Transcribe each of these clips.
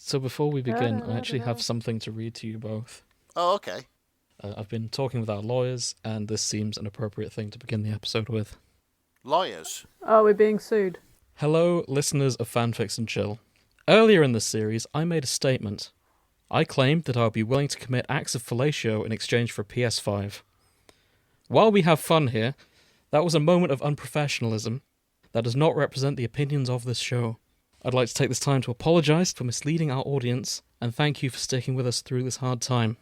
So before we begin, I actually have something to read to you both. Oh, okay. I've been talking with our lawyers, and this seems an appropriate thing to begin the episode with. Lawyers? Oh, we're being sued. Hello, listeners of Fanfics and Chill. Earlier in this series, I made a statement. I claimed that I would be willing to commit acts of fellatio in exchange for a PS5. While we have fun here, that was a moment of unprofessionalism that does not represent the opinions of this show. I'd like to take this time to apologise for misleading our audience, and thank you for sticking with us through this hard time.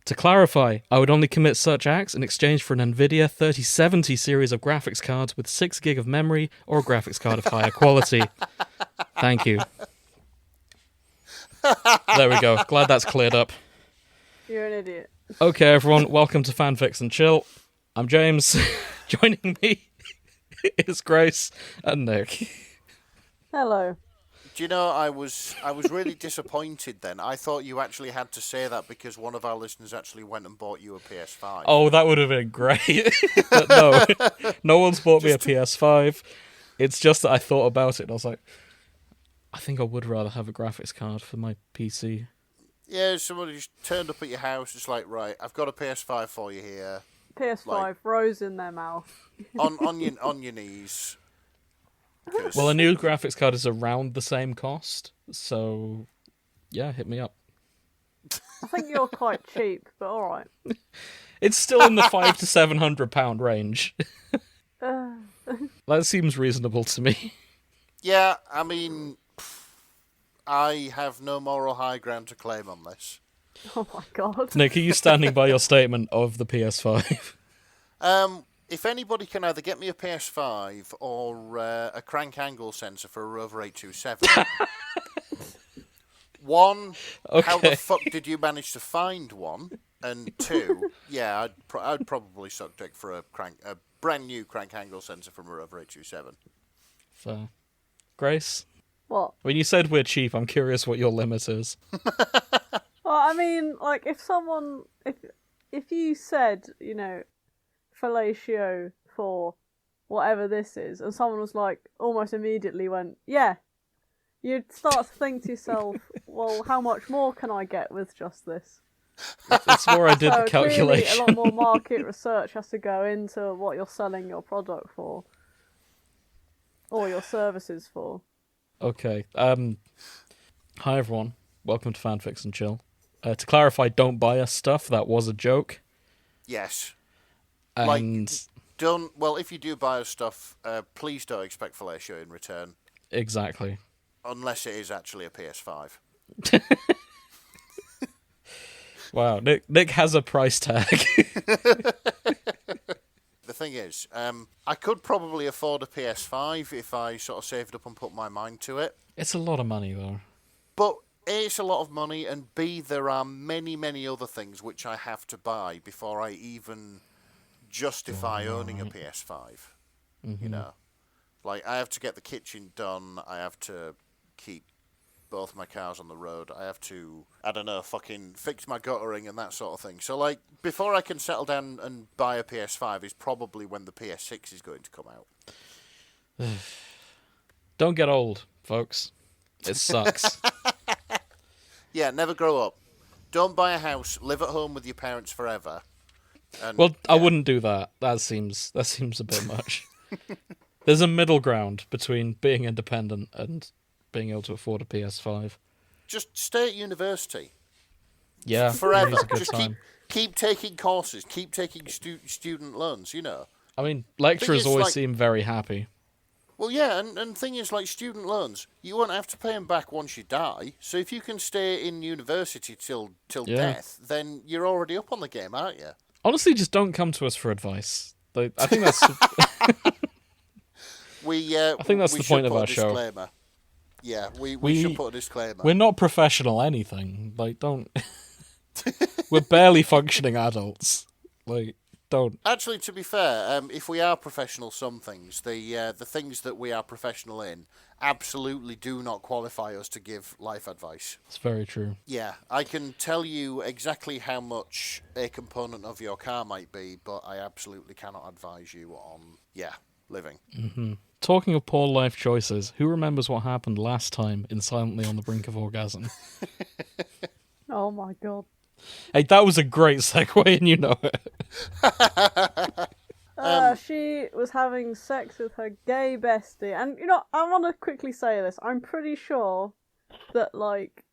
To clarify, I would only commit such acts in exchange for an NVIDIA 3070 series of graphics cards with 6 gig of memory or a graphics card of higher quality. Thank you. There we go. Glad that's cleared up. You're an idiot. Okay, everyone, welcome to Fanfics and Chill. I'm James. Joining me is Grace and Nick. Hello. Do you know, I was really disappointed then. I thought you actually had to say that because one of our listeners actually went and bought you a PS5. Oh, that would have been great. But no one's bought me a PS5. It's just that I thought about it and I was like, I think I would rather have a graphics card for my PC. Yeah, somebody just turned up at your house. It's like, right, I've got a PS5 for you here. PS5, like, rose in their mouth. on your knees. Well, a new graphics card is around the same cost, so yeah, hit me up. I think you're quite cheap, but alright. It's still in the £500 to £700 range. That seems reasonable to me. Yeah, I mean, I have no moral high ground to claim on this. Oh my god. Nick, are you standing by your statement of the PS5? If anybody can either get me a PS5 or a crank angle sensor for a Rover 827, one, okay. How the fuck did you manage to find one? And two, yeah, I'd probably suck dick for a brand new crank angle sensor from a Rover 827. Fair. Grace? What? When you said we're cheap, I'm curious what your limit is. Well, I mean, like, if you said, you know, fellatio for whatever this is, and someone was like, almost immediately went, yeah, you'd start to think to yourself, well, how much more can I get with just this? That's where I did the calculation. Clearly, a lot more market research has to go into what you're selling your product for, or your services for. Okay. Hi everyone. Welcome to Fanfics and Chill. To clarify, don't buy us stuff. That was a joke. Yes. And if you do buy us stuff, please don't expect fellatio in return. Exactly. Unless it is actually a PS5. Wow, Nick has a price tag. The thing is, I could probably afford a PS5 if I sort of saved up and put my mind to it. It's a lot of money, though. But A, it's a lot of money, and B, there are many, many other things which I have to buy before I even justify owning a PS5. Mm-hmm. You know, like, I have to get the kitchen done, I have to keep both my cars on the road, I have to, I don't know, fucking fix my guttering and that sort of thing. So, like, before I can settle down and buy a PS5 is probably when the PS6 is going to come out. Don't get old, folks. It sucks. Yeah, never grow up. Don't buy a house, live at home with your parents forever. And, well, yeah. I wouldn't do that. That seems a bit much. There's a middle ground between being independent and being able to afford a PS5. Just stay at university. Yeah, forever. Just keep taking courses, keep taking student loans. You know. I mean, lecturers always seem very happy. Well, yeah, and thing is, like, student loans, you won't have to pay them back once you die. So if you can stay in university till death, then you're already up on the game, aren't you? Honestly, just don't come to us for advice. I think that's. I think that's the point of our show. Yeah, we should put a disclaimer. We're not professional anything. Like, don't. We're barely functioning adults. Like, don't. Actually, to be fair, if we are professional, some things, the things that we are professional in, absolutely do not qualify us to give life advice. It's very true. Yeah, I can tell you exactly how much a component of your car might be, but I absolutely cannot advise you on, living. Mm-hmm. Talking of poor life choices, who remembers what happened last time in Silently on the Brink of Orgasm? Oh my god. Hey, that was a great segue, and you know it. She was having sex with her gay bestie, and I want to quickly say this. I'm pretty sure that like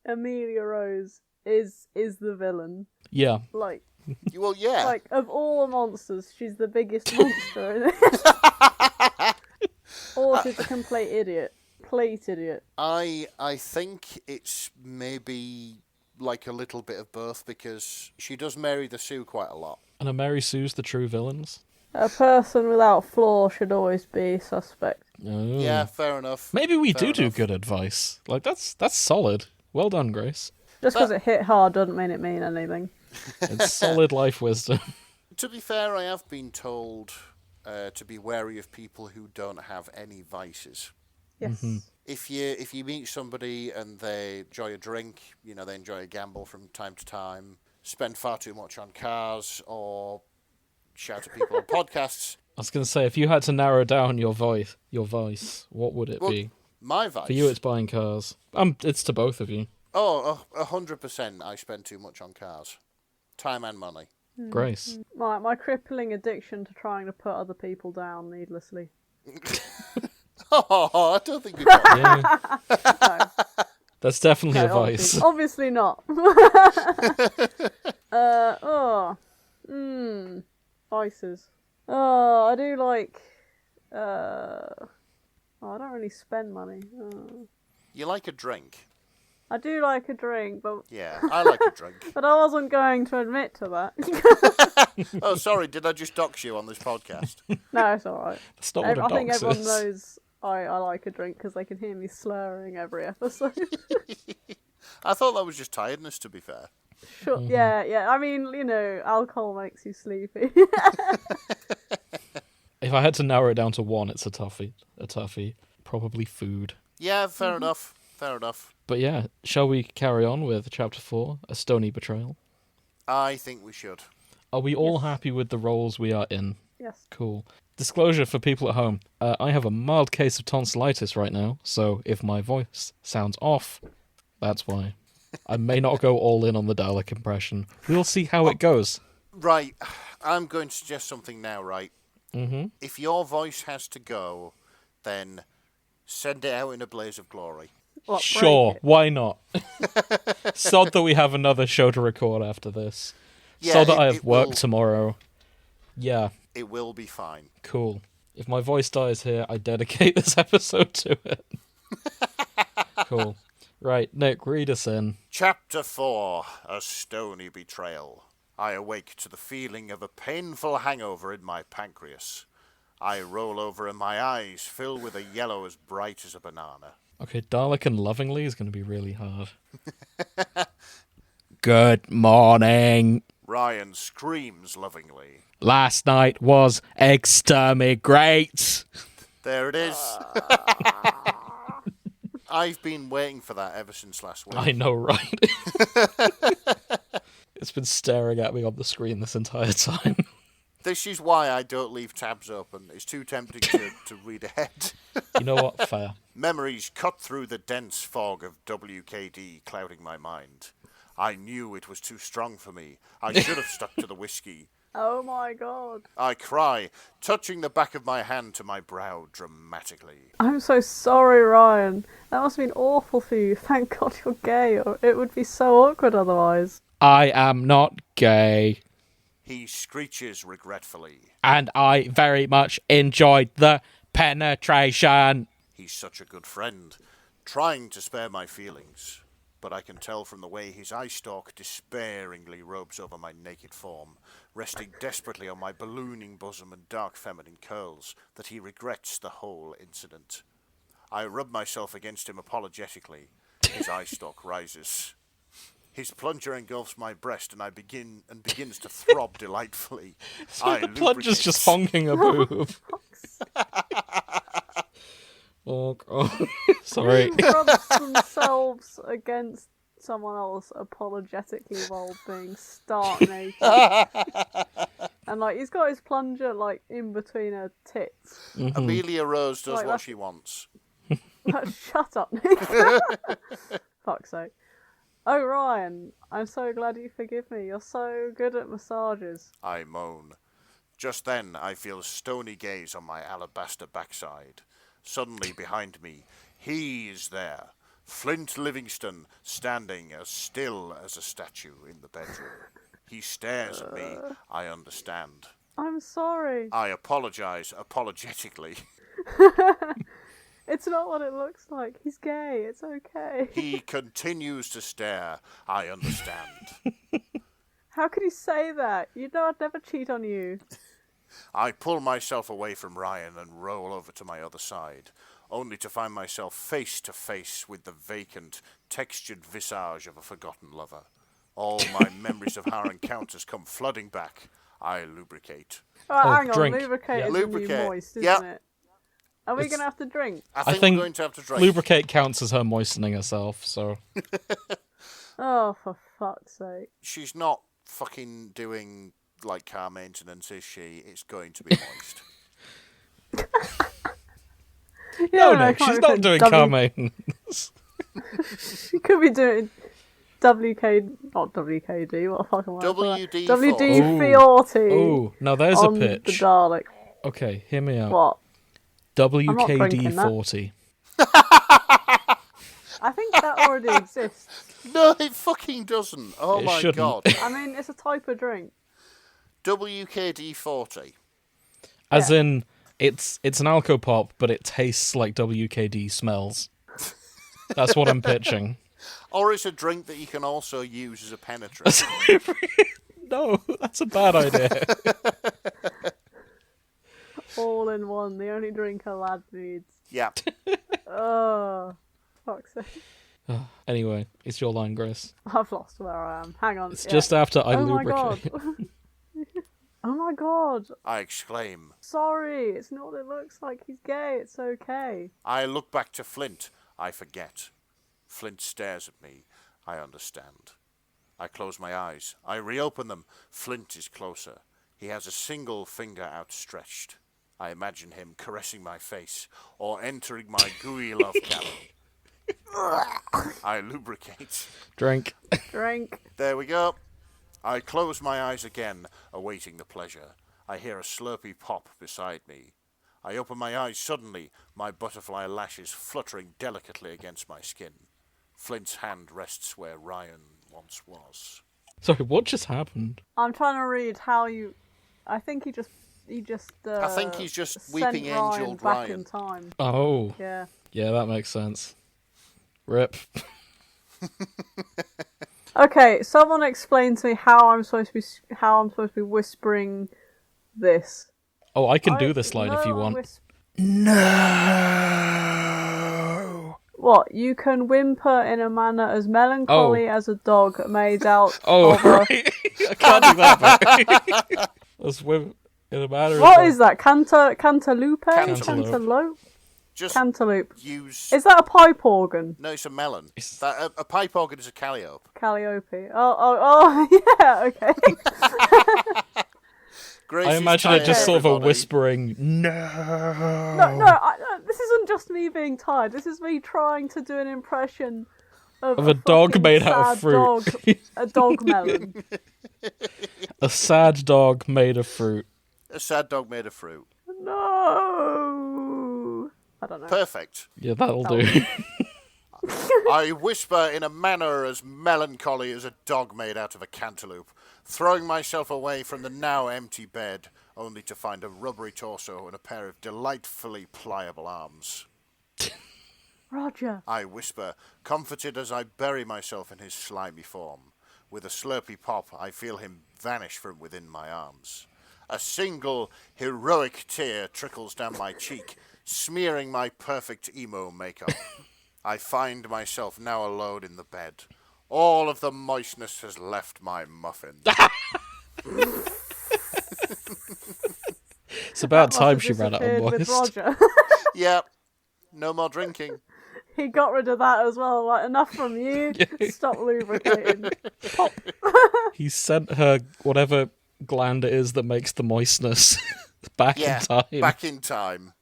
Amelia Rose is the villain. Yeah. Like, Well, yeah. like of all the monsters, she's the biggest monster in it. Or she's a complete idiot. I think it's maybe like a little bit of both, because she does Mary the Sue quite a lot. And are Mary Sue's the true villains? A person without flaw should always be suspect. Oh. Yeah, fair enough. Maybe we Fair do enough. good advice. Like, that's solid. Well done, Grace. Just because it hit hard doesn't mean it mean anything. It's solid life wisdom. To be fair, I have been told to be wary of people who don't have any vices. Yes. Mm-hmm. If you meet somebody and they enjoy a drink, they enjoy a gamble from time to time, spend far too much on cars, or shout at people on podcasts. I was going to say, if you had to narrow down your vice, what would it be? My vice. For you, it's buying cars. It's to both of you. Oh, 100%. I spend too much on cars, time and money. Grace. My crippling addiction to trying to put other people down needlessly. Oh, I don't think you got it. Yeah. No. That's definitely a No, vice. obviously not. Vices. Oh, I do like. I don't really spend money. You like a drink. I do like a drink, but Yeah, I like a drink. but I wasn't going to admit to that. Oh, sorry, did I just dox you on this podcast? No, it's alright. That's not what a I think dox everyone is. knows I like a drink because they can hear me slurring every episode. I thought that was just tiredness, to be fair. Sure. Mm-hmm. Yeah. I mean, alcohol makes you sleepy. If I had to narrow it down to one, it's a toughie. Probably food. Yeah, fair enough. Fair enough. But yeah, shall we carry on with Chapter 4, A Stony Betrayal? I think we should. Are we all happy with the roles we are in? Yes. Cool. Disclosure for people at home. I have a mild case of tonsillitis right now, so if my voice sounds off, that's why. I may not go all in on the Dalek impression. We'll see how it goes. Right, I'm going to suggest something now, right? Mm-hmm. If your voice has to go, then send it out in a blaze of glory. What, break Sure, it? why not? Sod that we have another show to record after this. Yeah, Sod that I it have work will- tomorrow. Yeah, It will be fine. cool. If my voice dies here, I dedicate this episode to it. Cool. Right, Nick, read us in. Chapter 4, A Stony Betrayal. I awake to the feeling of a painful hangover in my pancreas. I roll over and my eyes fill with a yellow as bright as a banana. Okay, Dalek and Lovingly is going to be really hard. Good morning. Ryan screams lovingly. Last night was extremely great. There it is. I've been waiting for that ever since last week. I know, right? It's been staring at me on the screen this entire time. This is why I don't leave tabs open. It's too tempting to read ahead. You know what? Fair. Memories cut through the dense fog of WKD, clouding my mind. I knew it was too strong for me. I should have stuck to the whiskey. Oh my god. I cry, touching the back of my hand to my brow dramatically. I'm so sorry, Ryan. That must have been awful for you. Thank God you're gay, or it would be so awkward otherwise. I am not gay, He screeches regretfully. and I very much enjoyed the penetration. He's such a good friend, trying to spare my feelings. But I can tell from the way his eye stalk despairingly robes over my naked form, resting desperately on my ballooning bosom and dark feminine curls, that he regrets the whole incident. I rub myself against him apologetically. His eye stalk rises. His plunger engulfs my breast, and begins to throb delightfully. The plunger's just honking a boob. Oh, God. Sorry. Who rubs themselves against someone else apologetically while being stark naked. And, like, he's got his plunger, like, in between her tits. Mhm. Amelia Rose does Like, what that's- she wants. Like, shut up, Nick. Fuck's sake. Oh, Ryan, I'm so glad you forgive me. You're so good at massages. I moan. Just then, I feel a stony gaze on my alabaster backside. Suddenly, behind me, he is there. Flint Livingston, standing as still as a statue in the bedroom. He stares at me. I understand. I'm sorry. I apologize apologetically. It's not what it looks like. He's gay. It's okay. He continues to stare. I understand. How could you say that? You know I'd never cheat on you. I pull myself away from Ryan and roll over to my other side, only to find myself face to face with the vacant, textured visage of a forgotten lover. All my memories of our encounters come flooding back. I lubricate. Right, Oh, hang on. drink. Lubricate Yeah. is the new Lubricate. moist, isn't Yep. it? Are we It's- going to have to drink? I think think we're going to have to drink. Lubricate counts as her moistening herself, so... Oh, for fuck's sake. She's not fucking doing, like, car maintenance, is she? It's going to be moist. No, I Nick, can't she's not remember. doing car maintenance. She could be doing not WKD, what the fuck am I saying? WD-40. WD-40 Oh, now there's a on the pitch. Dalek. Okay, hear me out. What? drinking that. WKD-40. I think that already exists. No, it fucking doesn't. Oh It my shouldn't. god. I mean, it's a type of drink. WKD-40. As in, it's an alco pop, but it tastes like WKD smells. That's what I'm pitching. Or it's a drink that you can also use as a penetrant. No, that's a bad idea. All in one, the only drink a lad needs. Yeah. Oh, fuck's sake. Anyway, it's your line, Grace. I've lost where I am. Hang on. It's yeah. just after I Oh my god. lubricate. Oh my god. I exclaim. Sorry, it's not what it looks like. He's gay. It's okay. I look back to Flint. I forget. Flint stares at me. I understand. I close my eyes. I reopen them. Flint is closer. He has a single finger outstretched. I imagine him caressing my face or entering my gooey love cavern. I lubricate. Drink. Drink. There we go. I close my eyes again, awaiting the pleasure. I hear a slurpy pop beside me. I open my eyes suddenly, my butterfly lashes fluttering delicately against my skin. Flint's hand rests where Ryan once was. Sorry, what just happened? I'm trying to read how you. I think he just. I think he's just sent weeping Ryan angeled back Ryan. in time. Oh, Yeah. yeah, that makes sense. Rip. Okay, someone explain to me how I'm supposed to be whispering this. Oh, I can do this line if you want. No. What? You can whimper in a manner as melancholy as a dog made out Oh, of a... right. I can't do that bit. Let's swim in a matter What is that? Cantaloupe? Cantaloupe. Cantaloupe? Just Cantaloupe. use. Is that a pipe organ? No, it's a melon. A pipe organ is a calliope. Calliope. Oh, yeah, okay. Grace I is imagine it tired, just sort of a everybody. whispering, no. No, this isn't just me being tired. This is me trying to do an impression of a dog fucking made out of sad fruit. Dog, a dog melon. A sad dog made of fruit. A sad dog made of fruit. No. I don't know. Perfect. Yeah, that'll do. I whisper in a manner as melancholy as a dog made out of a cantaloupe, throwing myself away from the now empty bed, only to find a rubbery torso and a pair of delightfully pliable arms. Roger. I whisper, comforted as I bury myself in his slimy form. With a slurpy pop, I feel him vanish from within my arms. A single heroic tear trickles down my cheek, smearing my perfect emo makeup. I find myself now alone in the bed. All of the moistness has left my muffin. It's about That time must she have ran out of disappeared with moist. Roger. Yep, no more drinking. He got rid of that as well. Like, enough from you. Stop lubricating. Pop. He sent her whatever gland it is that makes the moistness back in time. Back in time.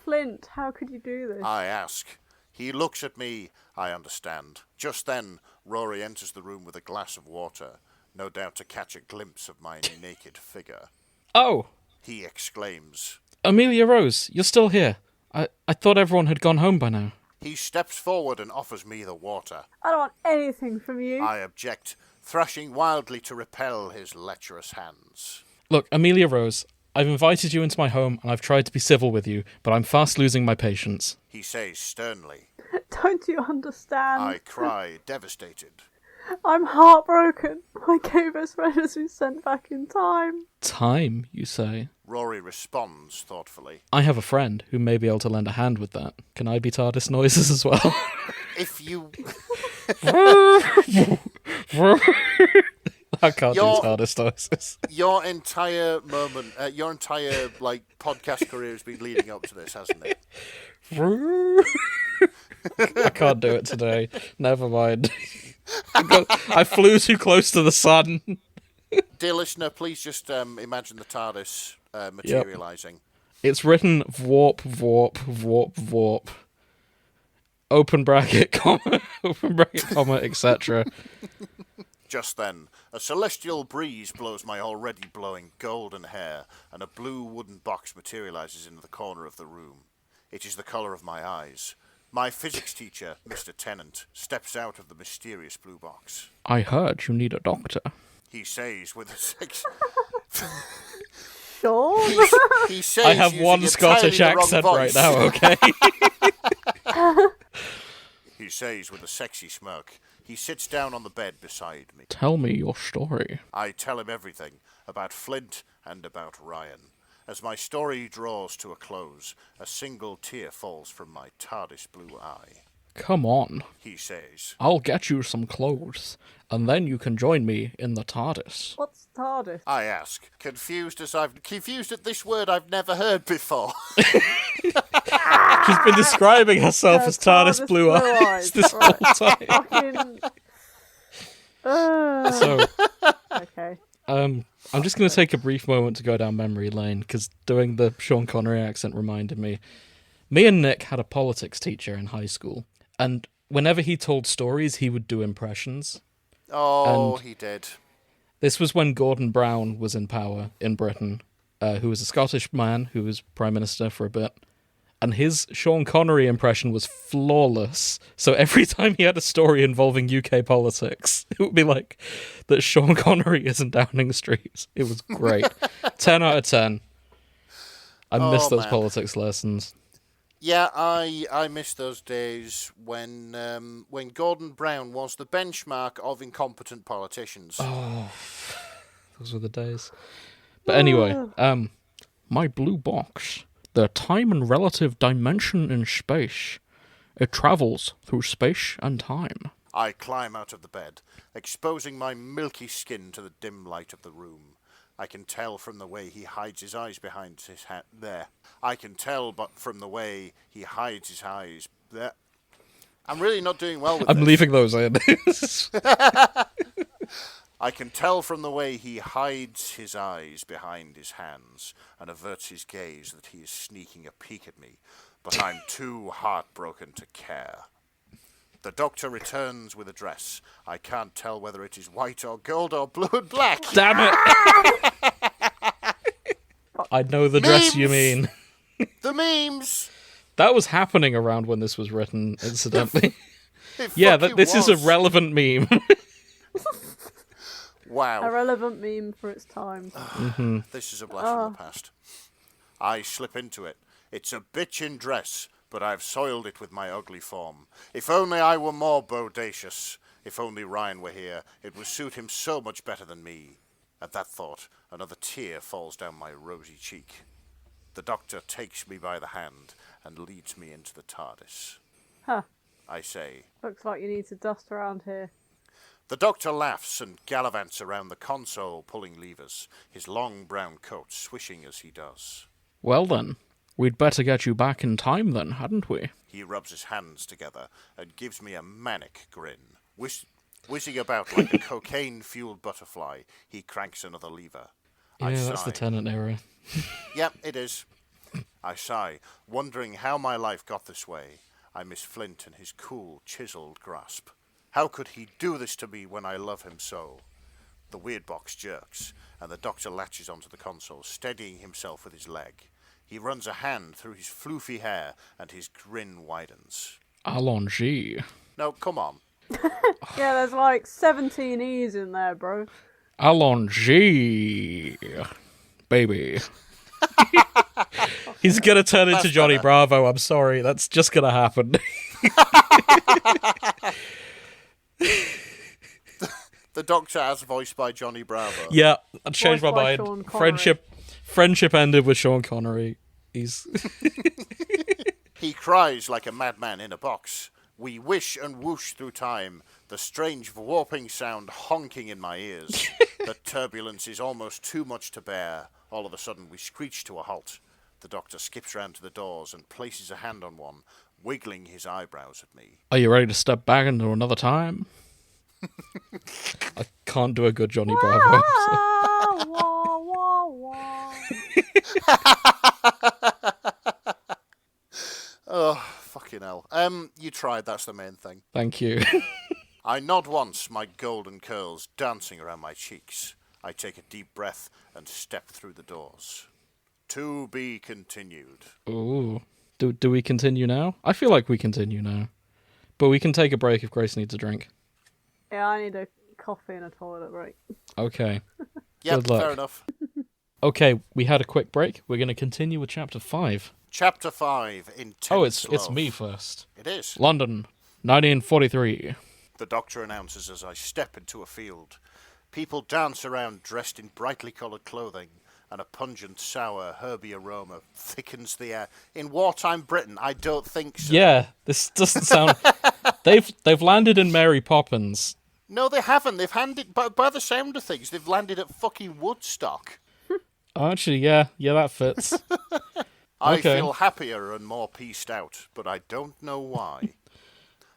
Flint, how could you do this? I ask. He looks at me. I understand. Just then, Rory enters the room with a glass of water, no doubt to catch a glimpse of my naked figure. Oh! He exclaims. Amelia Rose, you're still here. I thought everyone had gone home by now. He steps forward and offers me the water. I don't want anything from you. I object, thrashing wildly to repel his lecherous hands. Look, Amelia Rose, I've invited you into my home and I've tried to be civil with you, but I'm fast losing my patience. He says sternly. Don't you understand? I cry, devastated. I'm heartbroken. My gay best friend has been sent back in time. Time, you say? Rory responds thoughtfully. I have a friend who may be able to lend a hand with that. Can I be TARDIS noises as well? If you... I can't do TARDIS noises. Your entire moment, podcast career has been leading up to this, hasn't it? I can't do it today. Never mind. I flew too close to the sun. Dear listener, please just imagine the TARDIS materialising. Yep. It's written VWARP, VWARP, VWARP, VWARP. Open bracket, comma, open bracket, comma, etc. Just then, a celestial breeze blows my already blowing golden hair, and a blue wooden box materialises in the corner of the room. It is the colour of my eyes. My physics teacher, Mr. Tennant, steps out of the mysterious blue box. I heard you need a doctor. He says with a sex... Sean? He says I have one Scottish accent right now, okay? He says with a sexy smirk. He sits down on the bed beside me. Tell me your story. I tell him everything about Flint and about Ryan. As my story draws to a close, a single tear falls from my TARDIS blue eye. Come on, he says. I'll get you some clothes, and then you can join me in the TARDIS. What's TARDIS? I ask, confused at this word I've never heard before. She's been describing herself as TARDIS blue eyes this whole time. So, okay. I'm just going to take a brief moment to go down memory lane, because doing the Sean Connery accent reminded me. Me and Nick had a politics teacher in high school, and whenever he told stories, he would do impressions. Oh, and he did. This was when Gordon Brown was in power in Britain, who was a Scottish man who was Prime Minister for a bit. And his Sean Connery impression was flawless. So every time he had a story involving UK politics, it would be like that Sean Connery is in Downing Street. It was great. 10 out of 10. I miss those politics lessons. Yeah, I miss those days when Gordon Brown was the benchmark of incompetent politicians. Oh, those were the days. But anyway, my blue box... The time and relative dimension in space. It travels through space and time. I climb out of the bed, exposing my milky skin to the dim light of the room. I can tell from the way he hides his eyes behind his hat there. I can tell but from the way he hides his eyes there. I'm really not doing well with this. I'm leaving those in. I can tell from the way he hides his eyes behind his hands and averts his gaze that he is sneaking a peek at me, but I'm too heartbroken to care. The doctor returns with a dress. I can't tell whether it is white or gold or blue and black. Damn it! I know the dress you mean. The memes! That was happening around when this was written, incidentally. Yeah, this is a relevant meme. Wow. A relevant meme for its time. This is a blast from the past. I slip into it. It's a bitchin' dress, but I've soiled it with my ugly form. If only I were more bodacious. If only Ryan were here, it would suit him so much better than me. At that thought, another tear falls down my rosy cheek. The doctor takes me by the hand and leads me into the TARDIS. Huh. I say. Looks like you need to dust around here. The doctor laughs and gallivants around the console, pulling levers, his long brown coat swishing as he does. Well then, We'd better get you back in time then, hadn't we? He rubs his hands together and gives me a manic grin. Whizzing about like a cocaine-fueled butterfly, he cranks another lever. I Yeah, that's sigh. the Tennant era. Yep, it is. I sigh, wondering how my life got this way. I miss Flint and his cool, chiseled grasp. How could he do this to me when I love him so? The weird box jerks, and the doctor latches onto the console, steadying himself with his leg. He runs a hand through his floofy hair, and his grin widens. Allons-y. No, come on. Yeah, there's like 17 E's in there, bro. Allons-y. Baby. He's gonna turn into That's Johnny better. Bravo, I'm sorry. That's just gonna happen. The doctor as voiced by Johnny Bravo. Yeah, I changed my Voiced by mind. Sean Connery. Friendship ended with Sean Connery. He's He cries like a madman in a box. We wish and whoosh through time, the strange warping sound honking in my ears. The turbulence is almost too much to bear. All of a sudden we screech to a halt. The doctor skips round to the doors and places a hand on one, wiggling his eyebrows at me. Are you ready to step back into another time? I can't do a good Johnny Bravo. So. Ah, wah, wah, wah. Oh, fucking hell. You tried, that's the main thing. Thank you. I nod once, my golden curls dancing around my cheeks. I take a deep breath and step through the doors. To be continued. Ooh. Do we continue now? I feel like we continue now. But we can take a break if Grace needs a drink. Yeah, I need a coffee and a toilet break. Okay. Yep, Good luck. fair enough. Okay, we had a quick break. We're going to continue with Chapter 5. Chapter 5, Intense Oh, it's Love. me first. It is. London, 1943. The doctor announces as I step into a field. People dance around dressed in brightly coloured clothing, and a pungent, sour, herby aroma thickens the air. In wartime Britain, I don't think so. Yeah, this doesn't sound... They've landed in Mary Poppins. No, they haven't. They've handed, by the sound of things, they've landed at fucking Woodstock. Oh, actually, yeah, that fits. I Okay. feel happier and more pieced out, but I don't know why.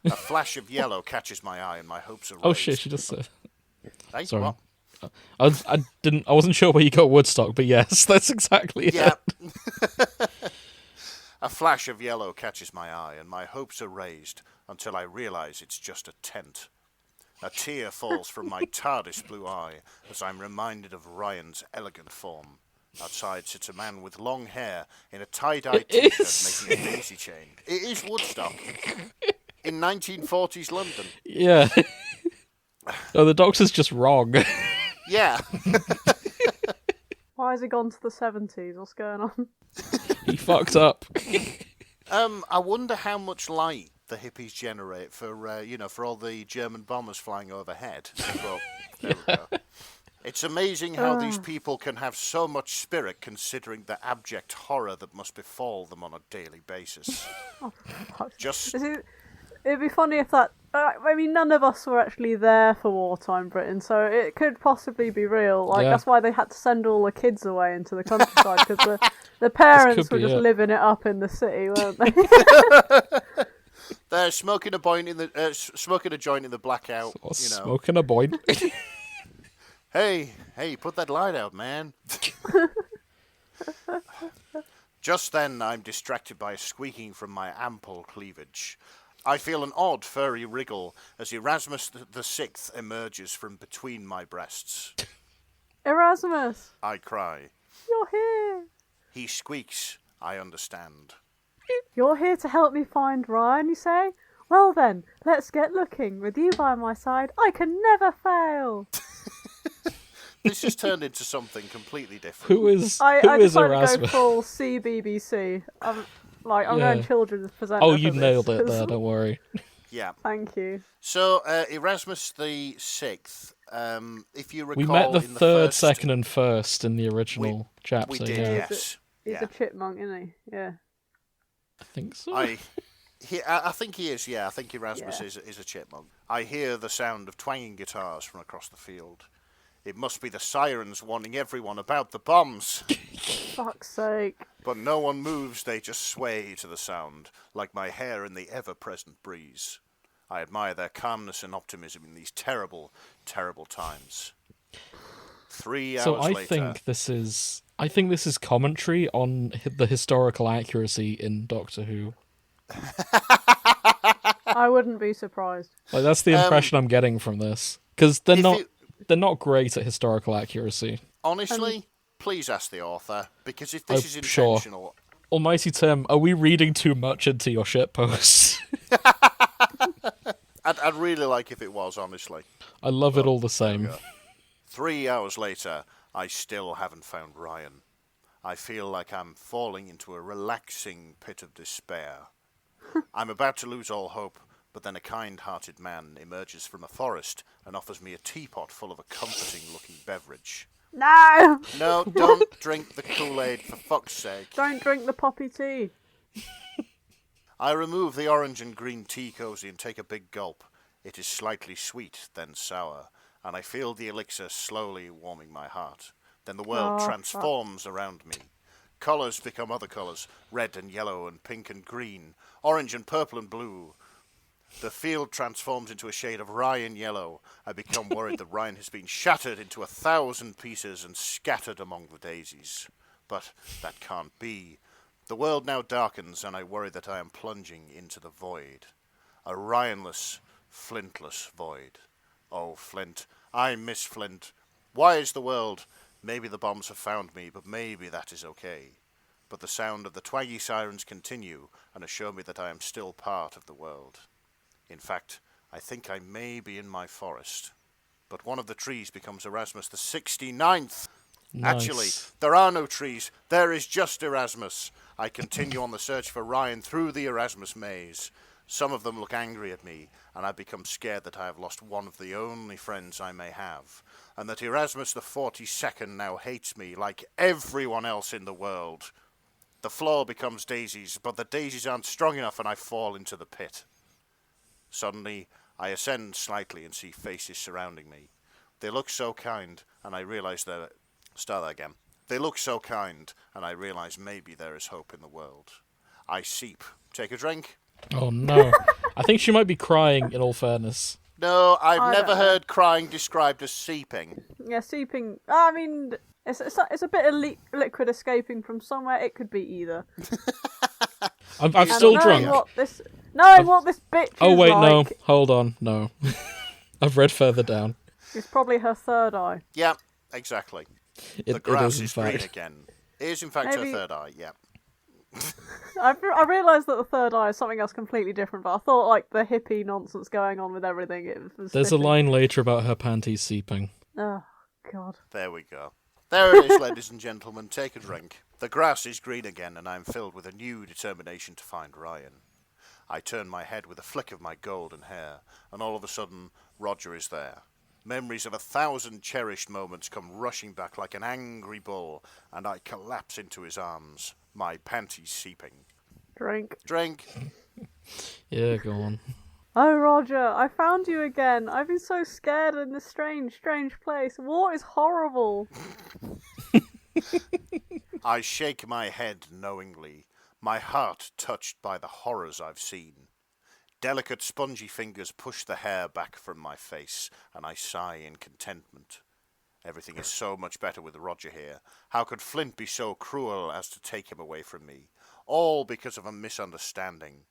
A flash of yellow catches my eye and my hopes are raised. Oh shit, she just said... Hey, Sorry. what? I wasn't sure where you got Woodstock, but yes, that's exactly it. Yeah. A flash of yellow catches my eye and my hopes are raised until I realise it's just a tent. A tear falls from my TARDIS blue eye as I'm reminded of Ryan's elegant form. Outside sits a man with long hair in a tie-dye It t-shirt is. making a daisy chain. It is Woodstock. In 1940s London. Yeah. No, the doctor's just wrong. Yeah. Why has it gone to the 70s? What's going on? He fucked up. I wonder how much light the hippies generate for, for all the German bombers flying overhead. Well, there we go. It's amazing how these people can have so much spirit considering the abject horror that must befall them on a daily basis. Just It'd be funny if that... I mean, none of us were actually there for wartime Britain, so it could possibly be real. Like, Yeah. that's why they had to send all the kids away into the countryside, because the parents could were be just it. living it up in the city, weren't they? they're smoking a joint in the blackout. Or smoking a boy. Hey, put that light out, man. Just then, I'm distracted by a squeaking from my ample cleavage. I feel an odd, furry wriggle as Erasmus the Sixth emerges from between my breasts. Erasmus, I cry. you're here. He squeaks. I understand. You're here to help me find Ryan, you say? Well then, let's get looking. With you by my side, I can never fail. This has turned into something completely different. Who is I decided to go Erasmus? full CBBC. I'm Yeah. going children's presenter. Oh, you for this, nailed it 'cause- there, don't worry. Yeah. Thank you. So, Erasmus the Sixth, if you recall... We met the in third, first... second, and first in the original chapter. We did, yeah. yes. He's Yeah. a chipmunk, isn't he? Yeah. I think so. I think he is, yeah. I think Erasmus Yeah. is a chipmunk. I hear the sound of twanging guitars from across the field. It must be the sirens warning everyone about the bombs. Fuck's sake. But no one moves, they just sway to the sound, like my hair in the ever-present breeze. I admire their calmness and optimism in these terrible, terrible times. 3 hours later... I think this is commentary on the historical accuracy in Doctor Who. I wouldn't be surprised. Like, that's the impression I'm getting from this. Because they're not great at historical accuracy. Honestly, please ask the author, because if this is intentional... Sure. Almighty Tim, are we reading too much into your shit posts? I'd really like if it was, honestly. I love it all the same. 3 hours later, I still haven't found Ryan. I feel like I'm falling into a relaxing pit of despair. I'm about to lose all hope, but then a kind-hearted man emerges from a forest and offers me a teapot full of a comforting-looking beverage. No! No, don't drink the Kool-Aid, for fuck's sake. Don't drink the poppy tea. I remove the orange and green tea cozy and take a big gulp. It is slightly sweet, then sour, and I feel the elixir slowly warming my heart. Then the world transforms around me. Colours become other colours, red and yellow and pink and green, orange and purple and blue. The field transforms into a shade of Ryan yellow. I become worried that Ryan has been shattered into 1,000 pieces and scattered among the daisies. But that can't be. The world now darkens, and I worry that I am plunging into the void. A Ryanless, Flintless void. Oh, Flint, I miss Flint. Why is the world... Maybe the bombs have found me, but maybe that is okay. But the sound of the twangy sirens continue and assure me that I am still part of the world. In fact, I think I may be in my forest. But one of the trees becomes Erasmus the 69th. Nice. Actually, there are no trees. There is just Erasmus. I continue on the search for Ryan through the Erasmus maze. Some of them look angry at me, and I become scared that I have lost one of the only friends I may have, and that Erasmus the 42nd now hates me like everyone else in the world. The floor becomes daisies, but the daisies aren't strong enough, and I fall into the pit. Suddenly, I ascend slightly and see faces surrounding me. They look so kind, and I realize that... Start that again. They look so kind, and I realize maybe there is hope in the world. I seep. Take a drink. Oh no. I think she might be crying, in all fairness. No, I've never heard crying described as seeping. Yeah, seeping. I mean, it's a bit of liquid escaping from somewhere. It could be either. I'm still drunk. What this bitch Oh is wait, like, no. Hold on. No. I've read further down. It's probably her third eye. Yeah, exactly. The grass is green again. It is, in fact, her third eye, yeah. I realised that the third eye is something else completely different, but I thought, like, the hippie nonsense going on with everything, it was There's fitting. a line later about her panties seeping. Oh, God. There we go. There it is, ladies and gentlemen. Take a drink. The grass is green again, and I am filled with a new determination to find Ryan. I turn my head with a flick of my golden hair, and all of a sudden, Roger is there. Memories of 1,000 cherished moments come rushing back like an angry bull, and I collapse into his arms, my panties seeping. Drink. Yeah, go on. Oh, Roger, I found you again. I've been so scared in this strange, strange place. War is horrible. I shake my head knowingly, my heart touched by the horrors I've seen. Delicate, spongy fingers push the hair back from my face, and I sigh in contentment. Everything is so much better with Roger here. How could Flint be so cruel as to take him away from me? All because of a misunderstanding.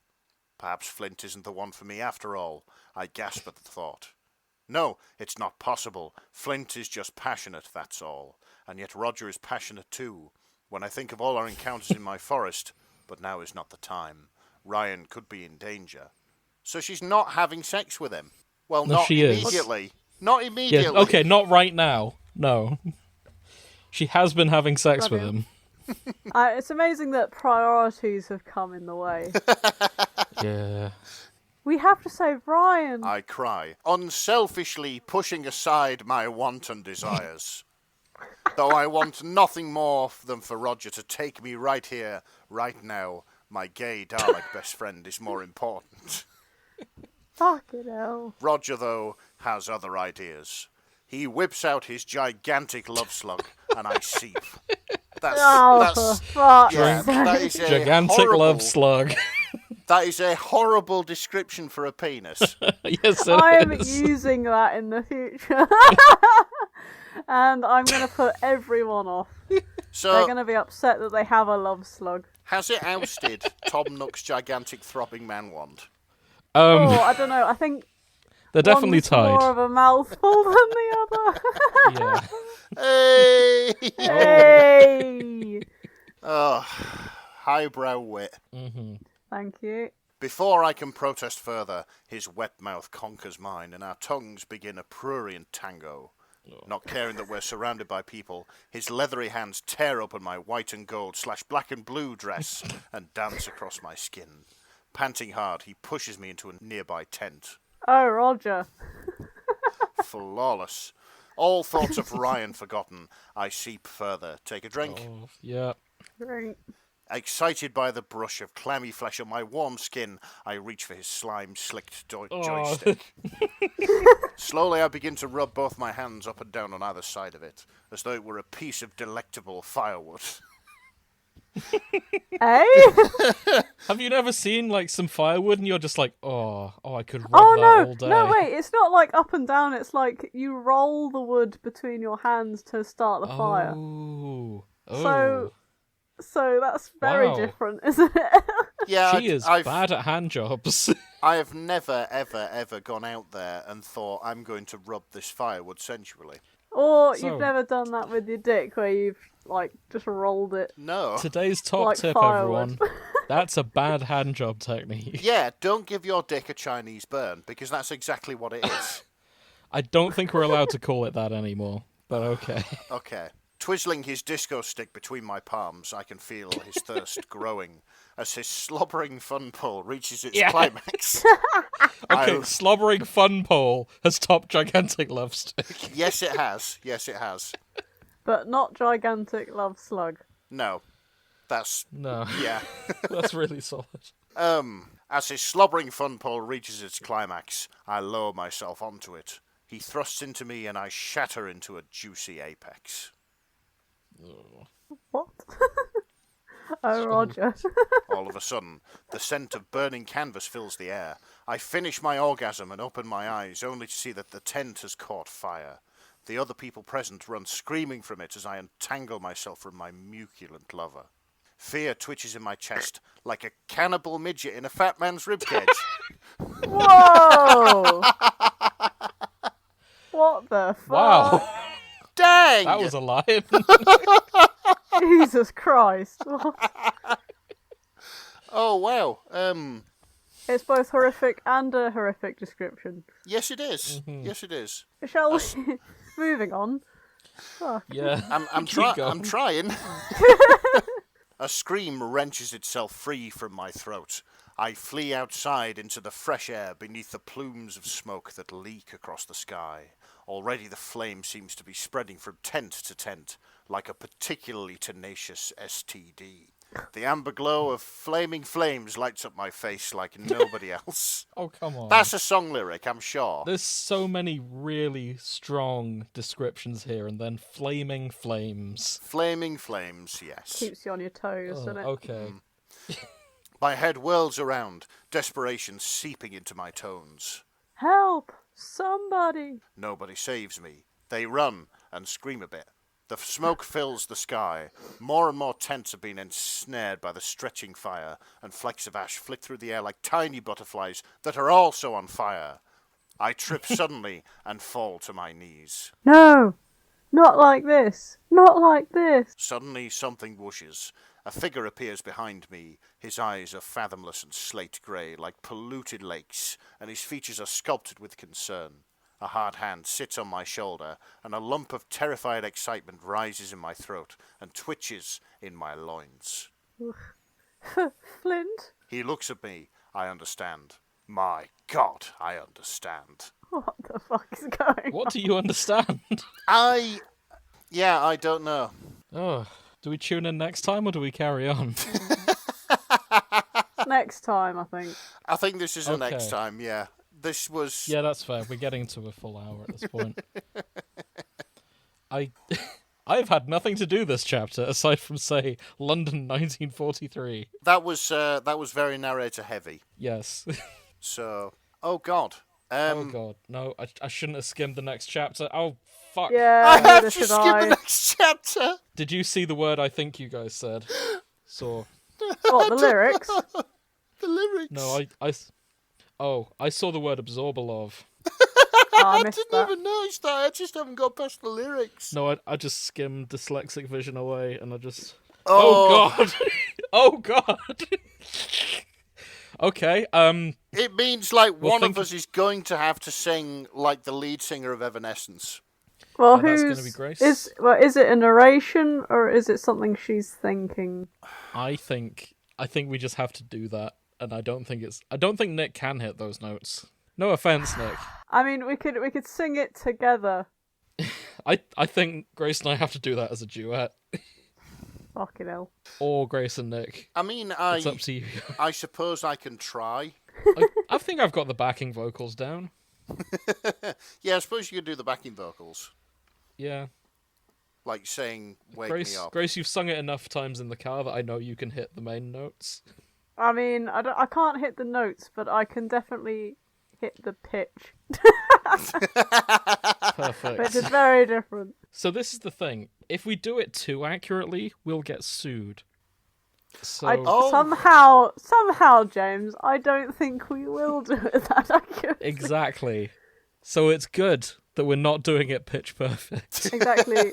Perhaps Flint isn't the one for me after all. I gasp at the thought. No, it's not possible. Flint is just passionate, that's all. And yet Roger is passionate too. When I think of all our encounters in my forest, but now is not the time. Ryan could be in danger. So she's not having sex with him. Well, No, not she is. immediately. Not Yeah, immediately. okay, not right now. No. She has been having sex with him. It's amazing that priorities have come in the way. Yeah. We have to save Ryan. I cry, unselfishly pushing aside my wanton desires. Though I want nothing more than for Roger to take me right here, right now. My gay Dalek best friend is more important. Fucking hell. Roger, though, has other ideas. He whips out his gigantic Loveslug, and I seep. For fuck's yeah, sake. that is a Gigantic horrible, love slug. That is a horrible description for a penis. Yes, I'm it is. using that in the future. And I'm going to put everyone off. So, They're going to be upset that they have a love slug. has it ousted Tom Nook's gigantic throbbing man wand? I don't know. I think They're definitely one's more tied. of a mouthful than the other. Yeah. Hey! Hey! Oh, highbrow wit. Thank you. Before I can protest further, his wet mouth conquers mine, and our tongues begin a prurient tango. Not caring that we're surrounded by people, his leathery hands tear open my white and gold / black and blue dress and dance across my skin. Panting hard, he pushes me into a nearby tent. Oh, Roger. Flawless. All thoughts of Ryan forgotten, I seep further. Take a drink. Oh, yeah. Drink. Excited by the brush of clammy flesh on my warm skin, I reach for his slime-slicked joystick. Slowly I begin to rub both my hands up and down on either side of it, as though it were a piece of delectable firewood. Hey? Have you never seen like some firewood and you're just like, oh, I could rub Oh, that all day. no, wait. It's not like up and down. It's like you roll the wood between your hands to start the fire. Oh. So that's very Wow. different, isn't it? Yeah, She is I've bad at hand jobs. I have never, ever gone out there and thought, I'm going to rub this firewood sensually. Or So- you've never done that with your dick where you've, like, just rolled it. No. Today's top Like tip, firewood. everyone. That's a bad hand job technique. Yeah, don't give your dick a Chinese burn, because that's exactly what it is. I don't think we're allowed to call it that anymore, but okay. Okay. Twizzling his disco stick between my palms, I can feel his thirst growing as his slobbering fun pull reaches its climax. Okay, slobbering fun pole has topped gigantic love stick. Yes, it has. Yes, it has. But not gigantic love slug. No. That's... No, Yeah. that's really solid. As his slobbering fun pull reaches its climax, I lower myself onto it. He thrusts into me and I shatter into a juicy apex. What? Oh, Roger. All of a sudden, the scent of burning canvas fills the air. I finish my orgasm and open my eyes, only to see that the tent has caught fire. The other people present run screaming from it as I untangle myself from my muculent lover. Fear twitches in my chest like a cannibal midget in a fat man's ribcage. Whoa! What the fuck? Wow, Dang! that was a lie. Jesus Christ. What? Oh, wow. It's both horrific and a horrific description. Yes, it is. Yes, it is. Shall we? Moving on. Yeah, I'm Keep going. I'm trying. A scream wrenches itself free from my throat. I flee outside into the fresh air beneath the plumes of smoke that leak across the sky. Already the flame seems to be spreading from tent to tent, like a particularly tenacious STD. The amber glow of flaming flames lights up my face like nobody else. Oh, come on. That's a song lyric, I'm sure. There's so many really strong descriptions here, and then flaming flames. Flaming flames, yes. Keeps you on your toes, Oh, doesn't it? okay. My head whirls around, desperation seeping into my tones. Help! Somebody! Nobody saves me. They run and scream a bit. The smoke fills the sky. More and more tents have been ensnared by the stretching fire, and flecks of ash flick through the air like tiny butterflies that are also on fire. I trip suddenly and fall to my knees. No! Not like this! Not like this! Suddenly something whooshes. A figure appears behind me. His eyes are fathomless and slate grey, like polluted lakes, and his features are sculpted with concern. A hard hand sits on my shoulder, and a lump of terrified excitement rises in my throat and twitches in my loins. Flint? He looks at me. I understand. My God, I understand. What the fuck is going What do you understand? I don't know. Oh, do we tune in next time or do we carry on? Next time, I think. I think this is the next Okay. time, yeah. This was... Yeah, that's fair. We're getting to a full hour at this point. I I've had nothing to do this chapter aside from say London 1943. That was very narrator heavy. Yes. So, oh god. Oh god, no! I shouldn't have skimmed the next chapter. Oh fuck! Yeah, I have neither to should skip I. the next chapter. Did you see the word I think you guys said? Saw. What, the lyrics? The lyrics. No, I saw the word absorbalov. Oh, I I missed didn't that. even notice that. I just haven't got past the lyrics. No, I just skimmed dyslexic vision away, and I just. Oh. Oh god! Oh god! Okay. It means like Well, one think of us is going to have to sing like the lead singer of Evanescence. Well, that's who's gonna be Grace. is it a narration or is it something she's thinking? I think we just have to do that, and I don't think Nick can hit those notes. No offense, Nick. I mean, we could sing it together. I think Grace and I have to do that as a duet, Fucking hell. or Grace and Nick. I mean, It's up to you. I suppose I can try. I think I've got the backing vocals down. Yeah, I suppose you could do the backing vocals, Yeah. like saying "Wake Grace, me up." Grace, you've sung it enough times in the car that I know you can hit the main notes. I mean, I can't hit the notes, but I can definitely hit the pitch, Perfect. which is very different. So this is the thing. If we do it too accurately, we'll get sued. So Oh. Somehow, James, I don't think we will do it that accurately. exactly. So it's good that we're not doing it pitch perfect. Exactly.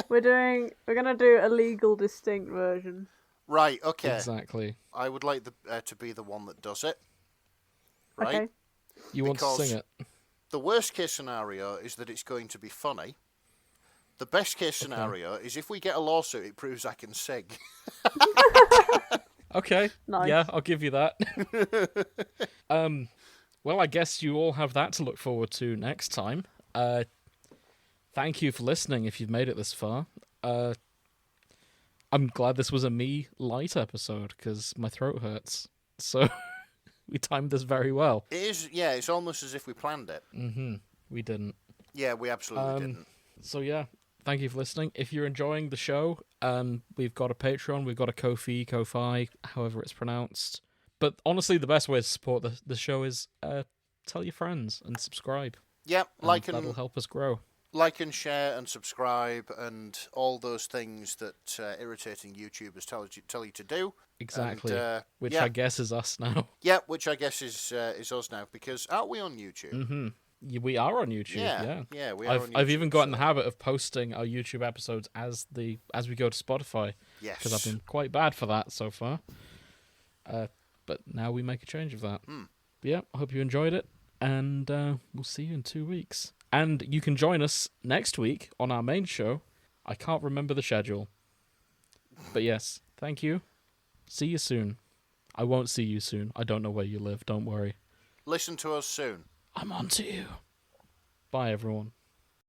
We're gonna do a legal distinct version. Right. Okay. Exactly. I would like to be the one that does it. Right. Okay. You want to Because- sing it? The worst case scenario is that it's going to be funny. The best case scenario is if we get a lawsuit, it proves I can sing. Okay. Nice. Yeah, I'll give you that. Well, I guess you all have that to look forward to next time. Thank you for listening if you've made it this far. I'm glad this was a me light episode because my throat hurts. So we timed this very well. It is, yeah, it's almost as if we planned it. We didn't. Yeah, we absolutely didn't. So yeah, thank you for listening. If you're enjoying the show, we've got a Patreon, we've got a Ko-fi, however it's pronounced. But honestly, the best way to support the show is tell your friends and subscribe. Yep, That'll help us grow. like and share and subscribe and all those things that irritating YouTubers tell you to do. Exactly. And, Which yeah. I guess is us now. Yeah, which I guess is us now, because aren't we on YouTube? We are on YouTube. Yeah, we are on YouTube. I've even got in the so- habit of posting our YouTube episodes as we go to Spotify. Yes. Because I've been quite bad for that so far. But now we make a change of that. But yeah, I hope you enjoyed it, and we'll see you in 2 weeks. And you can join us next week on our main show. I can't remember the schedule. But yes, thank you. See you soon. I won't see you soon. I don't know where you live. Don't worry. Listen to us soon. I'm on to you. Bye, everyone.